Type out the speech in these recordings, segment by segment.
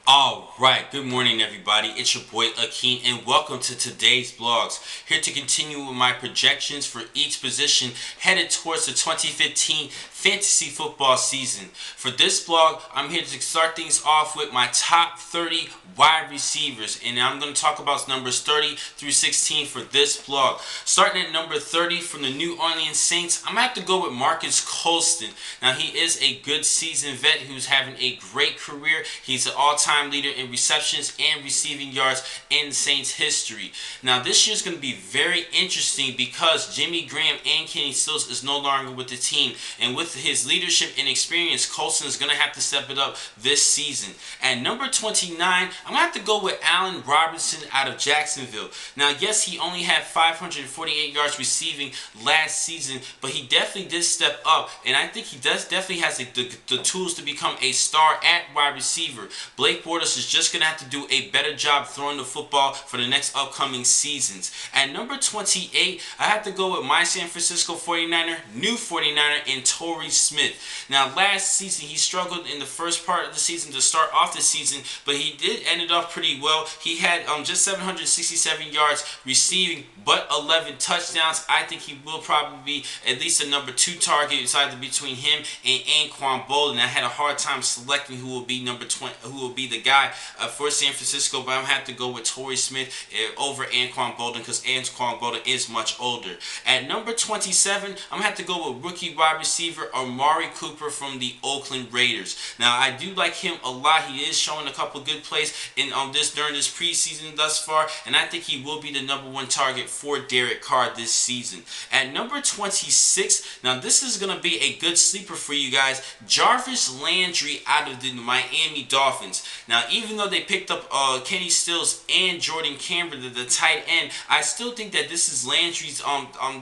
Alright, good morning everybody. It's your boy Akeem and welcome to today's vlogs. Here to continue with my projections for each position headed towards the 2015 fantasy football season. For this vlog, I'm here to start things off with my top 30 wide receivers, and I'm going to talk about numbers 30 through 16 for this vlog. Starting at number 30 from the New Orleans Saints, I'm going to have to go with Marcus Colston. Now, he is a good seasoned vet who's having a great career. He's an all-time leader in receptions and receiving yards in Saints history. Now, this year's going to be very interesting because Jimmy Graham and Kenny Stills is no longer with the team, and with his leadership and experience, Colston is going to have to step it up this season. At number 29, I'm going to have to go with Allen Robinson out of Jacksonville. Now, yes, he only had 548 yards receiving last season, but he definitely did step up, and I think he definitely has the tools to become a star at wide receiver. Blake Bortles is just going to have to do a better job throwing the football for the next upcoming seasons. At number 28, I have to go with my San Francisco 49er, new 49er, and Torrey Smith. Now, last season, he struggled in the first part of the season to start off the season, but he did end it off pretty well. He had just 767 yards receiving, but 11 touchdowns. I think he will probably be at least a number 2 target decided between him and Anquan Bolden. I had a hard time selecting who will be number 20, who will be the guy for San Francisco, but I'm gonna have to go with Torrey Smith over Anquan Bolden because Anquan Bolden is much older. At number 27, I'm gonna have to go with rookie wide receiver Amari Cooper from the Oakland Raiders. Now, I do like him a lot. He is showing a couple good plays in during this preseason thus far, and I think he will be the number 1 target for Derek Carr this season. At number 26, now this is going to be a good sleeper for you guys, Jarvis Landry out of the Miami Dolphins. Now, even though they picked up Kenny Stills and Jordan Cameron, the tight end, I still think that this is Landry's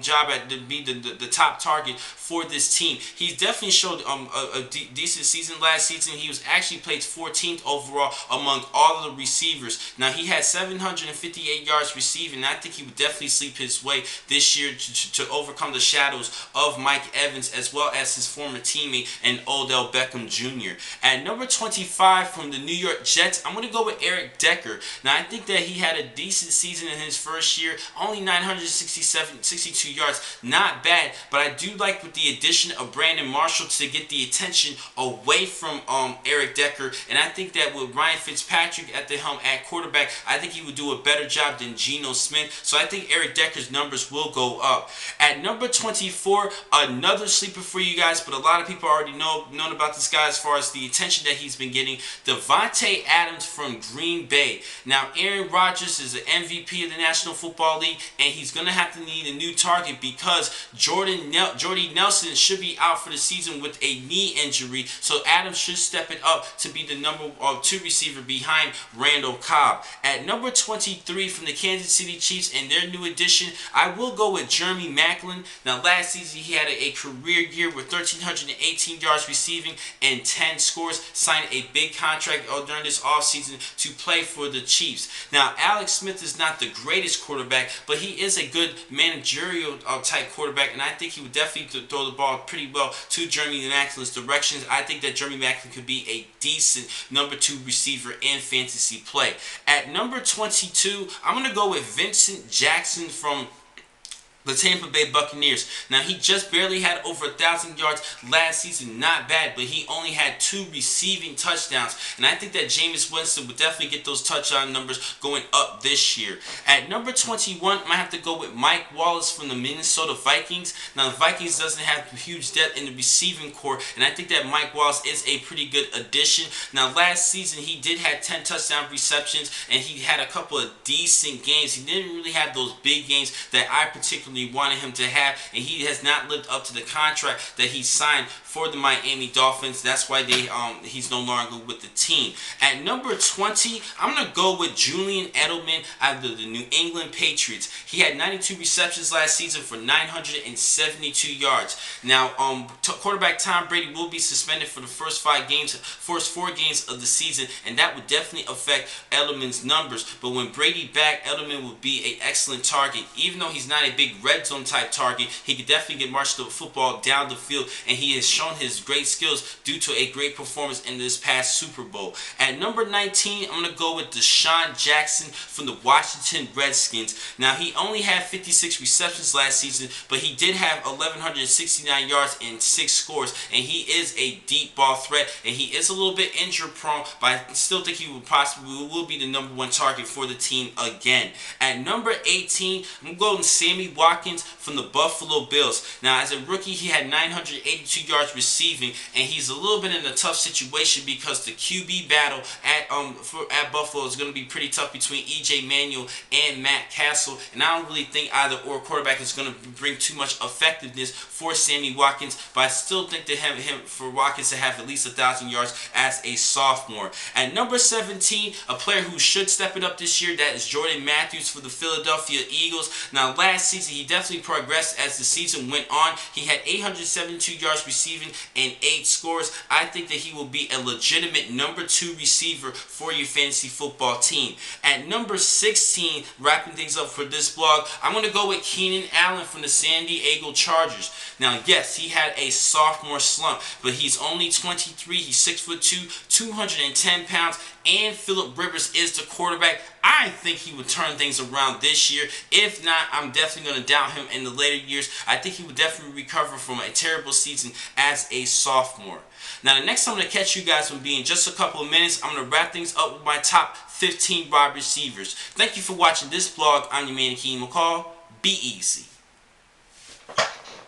job to be the top target for this team. He's definitely showed a decent season last season. He was actually placed 14th overall among all of the receivers. Now, he had 758 yards receiving, and I think he would definitely sleep his way this year to overcome the shadows of Mike Evans as well as his former teammate and Odell Beckham Jr. At number 25 from the New York Jets, I'm going to go with Eric Decker. Now, I think that he had a decent season in his first year, only 62 yards, not bad, but I do like with the addition of Brandon Marshall to get the attention away from Eric Decker, and I think that with Ryan Fitzpatrick at the helm at quarterback, I think he would do a better job than Geno Smith, so I think Eric Decker's numbers will go up. At number 24, another sleeper for you guys, but a lot of people already known about this guy as far as the attention that he's been getting, Devontae Adams from Green Bay. Now, Aaron Rodgers is the MVP of the National Football League, and he's going to have to need a new target because Jordy Nelson should be out for the season with a knee injury, so Adams should step it up to be the number 2 receiver behind Randall Cobb. At number 23 from the Kansas City Chiefs and their new addition, I will go with Jeremy Maclin. Now, last season he had a career year with 1,318 yards receiving and 10 scores, signed a big contract during this offseason to play for the Chiefs. Now, Alex Smith is not the greatest quarterback, but he is a good managerial type quarterback, and I think he would definitely throw the ball pretty well to Jeremy Maclin's directions. I think that Jeremy Maclin could be a decent number 2 receiver in fantasy play. At number 22, I'm going to go with Vincent Jackson from the Tampa Bay Buccaneers. Now, he just barely had over 1,000 yards last season. Not bad, but he only had 2 receiving touchdowns. And I think that Jameis Winston would definitely get those touchdown numbers going up this year. At number 21, I'm going to have to go with Mike Wallace from the Minnesota Vikings. Now, the Vikings doesn't have huge depth in the receiving core, and I think that Mike Wallace is a pretty good addition. Now, last season, he did have 10 touchdown receptions, and he had a couple of decent games. He didn't really have those big games that I particularly wanted him to have, and he has not lived up to the contract that he signed for the Miami Dolphins. That's why he's no longer with the team. At number 20, I'm going to go with Julian Edelman out of the New England Patriots. He had 92 receptions last season for 972 yards. Now, quarterback Tom Brady will be suspended for the first 4 games of the season, and that would definitely affect Edelman's numbers. But when Brady back, Edelman will be an excellent target. Even though he's not a big red zone type target, he could definitely get marched the football down the field, and he has shown shown his great skills due to a great performance in this past Super Bowl. At number 19, I'm going to go with Deshaun Jackson from the Washington Redskins. Now, he only had 56 receptions last season, but he did have 1,169 yards and 6 scores, and he is a deep ball threat, and he is a little bit injury prone, but I still think he will be the number one target for the team again. At number 18, I'm going with Sammy Watkins from the Buffalo Bills. Now, as a rookie, he had 982 yards receiving, and he's a little bit in a tough situation because the QB battle at Buffalo is going to be pretty tough between E.J. Manuel and Matt Castle, and I don't really think either or quarterback is going to bring too much effectiveness for Sammy Watkins, but I still think for Watkins to have at least 1,000 yards as a sophomore. At number 17, a player who should step it up this year, that is Jordan Matthews for the Philadelphia Eagles. Now, last season, he definitely progressed as the season went on. He had 872 yards receiving and 8 scores. I think that he will be a legitimate number 2 receiver for your fantasy football team. At number 16, wrapping things up for this blog, I'm going to go with Keenan Allen from the San Diego Chargers. Now, yes, he had a sophomore slump, but he's only 23. He's 6'2", 210 pounds, and Philip Rivers is the quarterback. I think he would turn things around this year. If not, I'm definitely going to doubt him in the later years. I think he would definitely recover from a terrible season as a sophomore. Now, the next time I'm going to catch you guys will be in just a couple of minutes. I'm going to wrap things up with my top 15 wide receivers. Thank you for watching this vlog. I'm your man, Akeem McCall. Be easy.